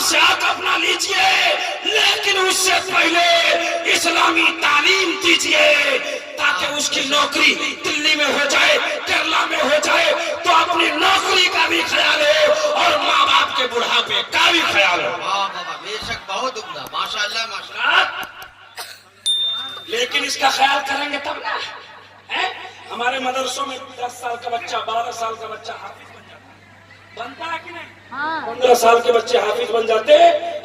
हमशाक अपना लीजिए, लेकिन उससे पहले इस्लामी तालीम दीजिए ताकि उसकी नौकरी दिल्ली में हो जाए, केरला में हो जाए, तो अपनी नौकरी का भी ख्याल हो और माँ बाप के बुढ़ापे का भी ख्याल हो। बेशक, बहुत उम्दा, माशाअल्लाह माशाअल्लाह। लेकिन इसका ख्याल करेंगे तब ना है। हमारे मदरसों में 10 साल का बच्चा, 12 साल का बच्चा हाफिज बनता है कि नहीं? 15 साल के बच्चे हाफिज बन जाते।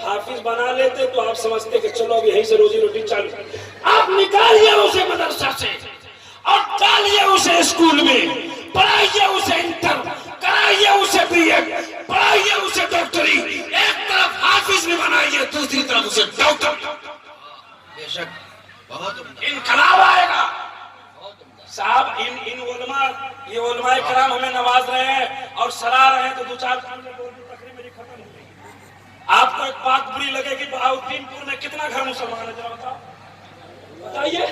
हाफिज बना लेते तो आप समझते कि चलो अब यहीं से रोजी रोटी चालू। आप निकालिए उसे मदरसा से और डालिए उसे स्कूल में, पढ़ाइए उसे इंटर, कराइए उसे बीएड, पढ़ाइए उसे डॉक्टरी। एक तरफ हाफिज भी बनाइए, दूसरी तरफ उसे डॉक्टर। बेशक, बहुत इनकलाब आएगा साहब। इन उलमा, ये उलमाए कराम हमें नवाज रहे हैं और सराह रहे हैं, तो 2-4 तकरीर मेरी खत्म हो गई। आपको एक बात बुरी लगेगी, बहाउद्दीनपुर में कितना घर मुसलमान है जरा बताओ, बताइए।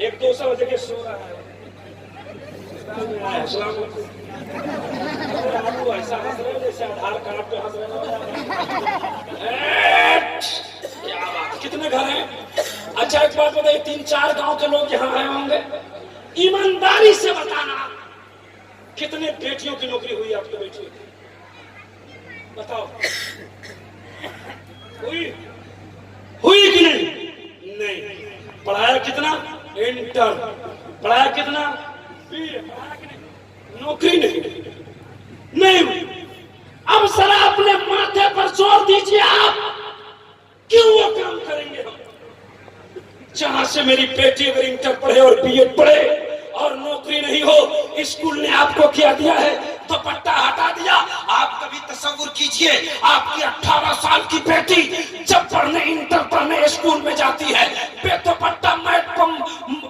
1-2 बजे के सो रहा है। आपको ऐसा हंस रहे जैसे आधार कार्ड पे हंस रहे। क्या बात, कितने घर हैं? अच्छा एक बात बताइए, 3-4 गांव के लोग यहाँ आए होंगे, ईमानदारी से बताना कितने बेटियों की नौकरी हुई आपकी बेटियों की? बताओ, हुई कि नहीं? नहीं। पढ़ाया कितना? इंटर। पढ़ाया कितना? बीए। पढ़ाया कि नहीं? नौकरी नहीं हुई। अब जरा अपने माथे पर जोर दीजिए, आप क्यों वो काम करेंगे हम? जहां से मेरी बेटी अगर इंटर पढ़े और बीएड पढ़े और नौकरी नहीं हो, स्कूल ने आपको क्या दिया है? दुपट्टा हटा दिया। आप कभी तसव्वुर कीजिए, आपकी 18 साल की बेटी जब पढ़ने, इंटर पढ़ने स्कूल में जाती है, बेदुपट्टा मैट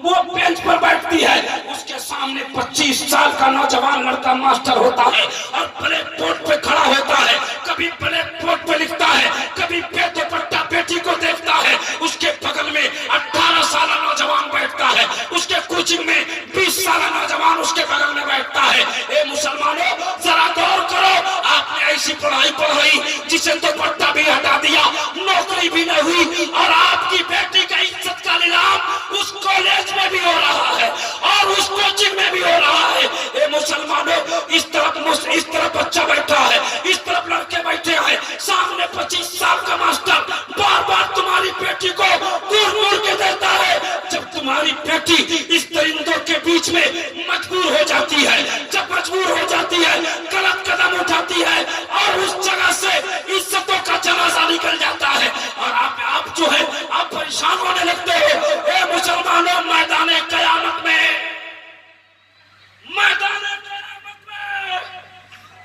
वो बेंच पर बैठती है, उसके सामने 25 साल का नौजवान लड़का मास्टर होता है और ब्लैक बोर्ड पे खड़ा होता है, कभी ब्लैक बोर्ड पे लिखता है, कभी बेदुपट्टा बेटी को देखता है। उसके बगल में 18 साल नौजवान बैठता है, उसके कोचिंग में 20 साल नौजवान उसके बगल में बैठता है। ए मुसलमानों, जरा गौर करो, आपने ऐसी पढ़ाई पढ़ाई जिसे दुपट्टा भी हटा दिया, नौकरी भी नहीं हुई, और आपकी बेटी का इज्जत का नीलाम उस कॉलेज में भी हो रहा है और उस कोचिंग में भी हो रहा है। ए मुसलमानों, इस तरफ बच्चा बैठा है, इस तरफ लड़के बैठे हैं, सामने 25 साल का मास्टर बार बार तुम्हारी बेटी को घूर के देता है। जब तुम्हारी बेटी इस दरिंदों के बीच में मजबूर हो जाती है, जब मजबूर हो जाती है, गलत कदम उठाती है और उस जगह से इज्जतों का जनाजा निकल जाता है और आप जो है आप परेशान होने लगते हो। ए मुसलमानों, मैदान कयामत में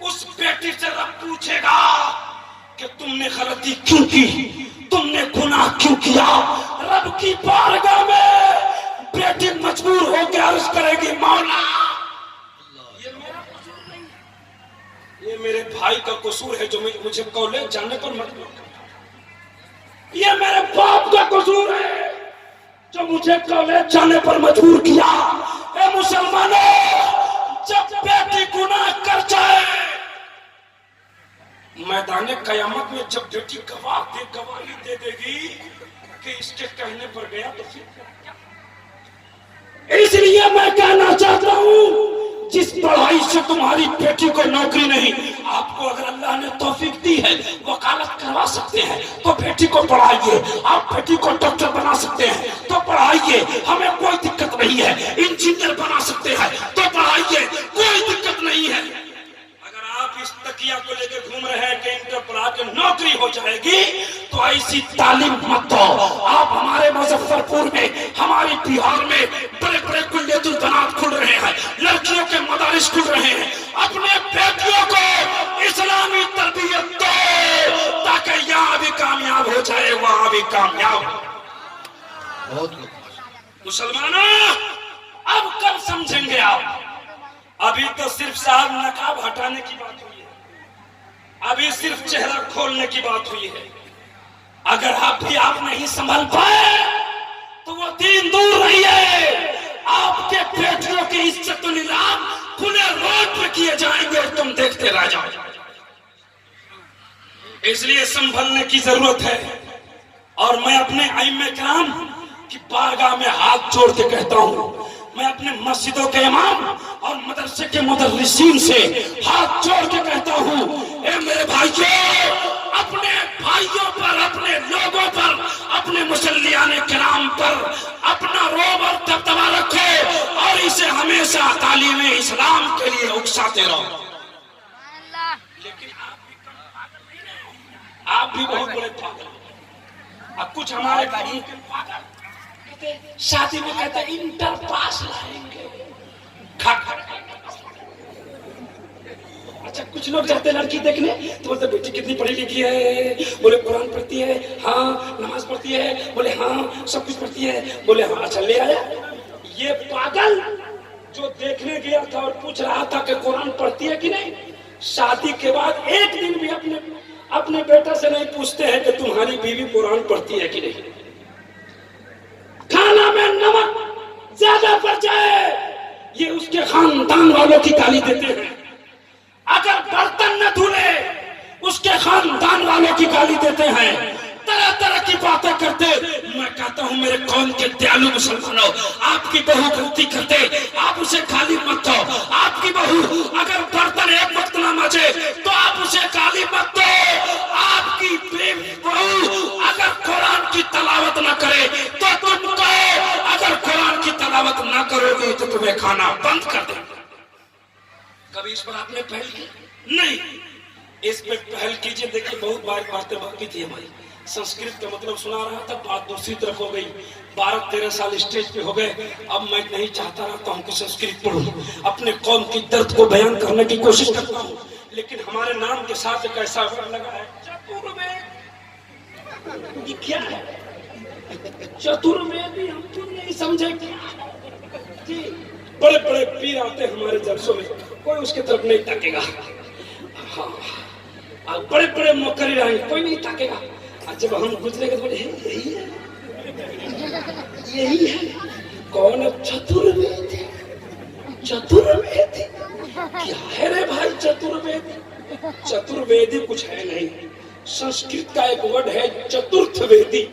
उस बेटी से रब पूछेगा कि तुमने गलती क्यों की, तुमने गुनाह क्यों किया। रब की बारगाह में बेटी मजबूर होकर अर्ज करेगी, मौला ये मेरा कसूर नहीं, ये मेरे भाई का कसूर है जो मुझे कॉलेज जाने पर मजबूर कर, ये मेरे बाप का कसूर है जो मुझे कॉलेज जाने पर मजबूर किया। ए मुसलमानों, जब बेटी गुनाह कर जाए, मैदान कयामत में जब बेटी गवाही दे देगी कि इसके कहने पर गया, तो फिर इसलिए मैं कहना चाहता हूं, जिस पढ़ाई से तुम्हारी बेटी को नौकरी नहीं, आपको अगर अल्लाह ने तौफीक दी है वकालत करवा सकते हैं तो बेटी को पढ़ाइए। आप बेटी को डॉक्टर बना सकते हैं तो पढ़ाइए, हमें कोई दिक्कत नहीं है। इंजीनियर बना सकते हैं तो पढ़ाइए, कोई दिक्कत नहीं है। अगर आप इस तकिया को लेकर घूम रहे हैं कि इंटर पढ़ा के नौकरी हो जाएगी, तो ऐसी तालीम मत दो। आप हमारे मुजफ्फरपुर में, हमारे बिहार में बड़े बड़े कुल्लियतुल बनात खुल रहे हैं, लड़कियों के मदारिस खुल रहे हैं। अपने बेटियों को इस्लामी तरबियत दो ताकि यहाँ भी कामयाब हो जाए, वहां भी कामयाब हो। मुसलमानों, अब कब समझेंगे आप? अभी तो सिर्फ साहब नकाब हटाने की बात हुई है, अभी सिर्फ चेहरा खोलने की बात हुई है। अगर आप नहीं संभल पाए तो वो दिन दूर नहीं है, आपके बेटियों की इज्जत नीलाम खुले रोड पे किए जाएंगे और तुम देखते रह जाओ। इसलिए संभलने की जरूरत है। और मैं अपने आइम्मे किराम की बारगाह में हाथ जोड़ के कहता हूं, मैं अपने मस्जिदों के इमाम और मदरसे के मुदर्रिसीन से हाथ जोड़ के कहता हूं, ए मेरे भाइयों, अपने भाइयों पर, अपने लोगों पर, अपने मुसल्लियाने किराम पर अपना रोब और दबदबा रखो और इसे हमेशा तालीम इस्लाम के लिए उकसाते रहो। लेकिन आप भी बहुत बड़े पागल। अब कुछ हमारे पागल शादी में कहते हैं इंटर पास लाएंगे। अच्छा, कुछ लोग जाते हैं लड़की देखने तो बोलते बेटी कितनी पढ़ी लिखी है, बोले कुरान पढ़ती है, हाँ नमाज पढ़ती है, बोले हाँ सब कुछ पढ़ती है, बोले हाँ अच्छा ले आया। ये पागल जो देखने गया था और पूछ रहा था कि कुरान पढ़ती है कि नहीं, शादी के बाद एक दिन भी अपने बेटा से नहीं पूछते हैं कि तुम्हारी बीवी कुरान पढ़ती है कि नहीं। खाना में नमक ज्यादा पड़ जाए ये उसके खानदान वालों की गाली देते हैं। अगर बर्तन न धुले उसके खानदान वालों की गाली देते हैं। तरह तरह की बातें करते। मैं कहता हूं मेरे कौम के दयालु मुसलमानों, आपकी बहू गलती करते आप उसे गाली मत दो। आपकी बहू अगर बर्तन एक वक्त ना मचे तो आप उसे गाली मत दो। आपकी बहू अगर कुरान की तलावत ना करे तो तुम कहो, अगर कुरान की तलावत ना करोगे तो तुम्हें खाना बंद कर देंगे। कभी इस पर आपने पहल की? नहीं, इस पे पहल कीजिए। देखिए बहुत बातें बाकी थी हमारी। संस्कृत का मतलब सुना रहा था, बात दूसरी तरफ हो गई। 12-13 साल स्टेज पे हो गए। अब मैं नहीं चाहता रहता हूं कि संस्कृत पढ़ूं, अपने कौम की दर्द को बयान करने की कोशिश करता हूं। लेकिन हमारे नाम के साथ एक ऐसा वर्ड लगा है चतुर्वेद। ये क्या है चतुर्वेद? हम क्यों नहीं समझे कि बड़े बड़े पीर आते हमारे जलसों में, कोई उसके तरफ नहीं ताकेगा। हाँ, बड़े बड़े मुकर्रिर आएंगे, कोई नहीं ताकेगा। जब हम गुजरेंगे तो बोले यही है, यही है। कौन है? चतुर्वेद। चतुर्वेद क्या है रे भाई? चतुर्वेद चतुर्वेदी कुछ है नहीं। संस्कृत का एक वर्ड है चतुर्थवेदी,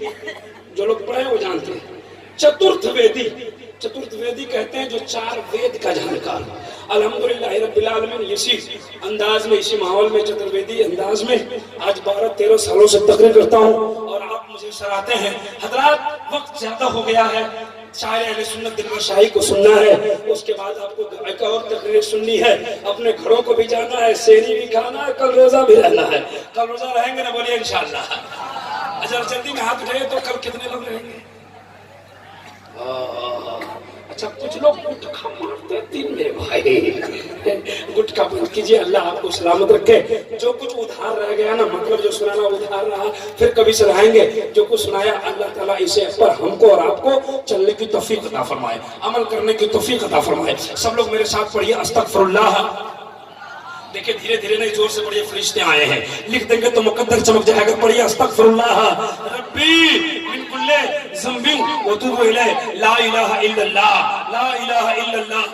जो लोग पढ़े वो जानते हैं। चतुर्थवेदी, चतुर्थवेदी कहते हैं जो 4 वेद का जानकार। अल्हम्दुलिल्लाह रब्बिल आलमीन इसी अंदाज में, इसी माहौल में, चतुर्वेदी अंदाज में आज 12-13 सालों से तकरीर करता हूँ और आप मुझे सराहते हैं। हजरात वक्त ज्यादा हो गया है, शायर अहले सुन्नत दिलवर शाही को सुनना है, उसके बाद आपको एक और तकरीर सुननी है, अपने घरों को भी जाना है, सेहरी भी खाना है, कल रोजा भी रहना है। कल रोजा रहेंगे ना? बोलिए इंशाअल्लाह। अगर जल्दी में हाथ उठाए तो कल कितने लोग रहेंगे? अच्छा, कुछ लोग गुटखा मारते हैं दिन में भाई। गुटखा बंद कीजिए, अल्लाह आपको सलामत रखे। जो कुछ उधार रह गया ना, मतलब जो सुनाना उधार रहा, फिर कभी सुनाएंगे। जो कुछ सुनाया अल्लाह ताला इसे पर हमको और आपको चलने की तौफीक अता फरमाए, अमल करने की तौफीक अता फरमाए। सब लोग मेरे साथ पढ़िए अस्तगफिरुल्लाह। देखिए धीरे धीरे नहीं, जोर से पढ़िए, फरिश्ते आए हैं, लिख देंगे तो मुकद्दर चमक जाएगा। पढ़िए अस्तगफिरुल्लाह रब्बी मिन कुल्ले ज़ंबिन व तूबु इलैह, ला इलाहा इल्लल्लाह, ला इलाहा इल्लल्लाह।